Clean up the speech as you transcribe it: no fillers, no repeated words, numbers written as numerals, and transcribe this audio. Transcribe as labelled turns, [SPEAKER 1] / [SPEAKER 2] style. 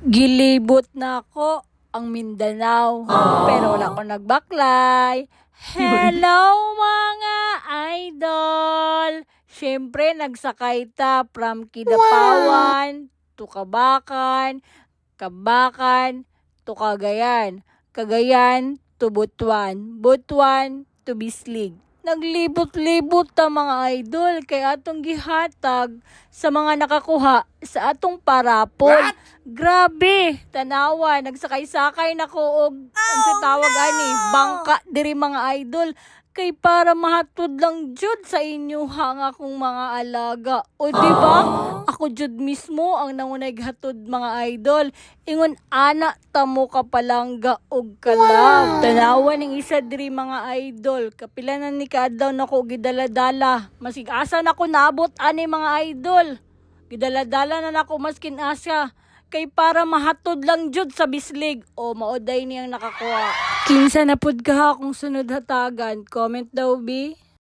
[SPEAKER 1] Gilibot na ako ang Mindanao. Pero wala akong nagbaklay. Hello mga idol! Siyempre, nagsakay ta from Kidapawan to Kabakan, Kabakan to Cagayan, Cagayan to Butuan, Butuan to Bislig. Naglibot-libot ta mga idol kay atong gihatag sa mga nakakuha sa atong parapol. Grabe, tanawa, nagsakay-sakay na ko og sa tawag ani, bangka diri mga idol kay para mahatod lang jud sa inyo hang akong mga alaga. O di ba? Ako jud mismo ang nangunay hatod mga idol. Ingon ana tamo ka palangga og kalab. Tanawa ning isa diri mga idol. Kapila na ni kaadlaw nako gidala-dala. Masig asa na ko naabot ani mga idol. Gidala-dala na nako maskin asa kay para mahatod lang jud sa Bislig o maoday niyang nakakuha. Kinsa na pud ka kung sunod hatagan, comment daw bi.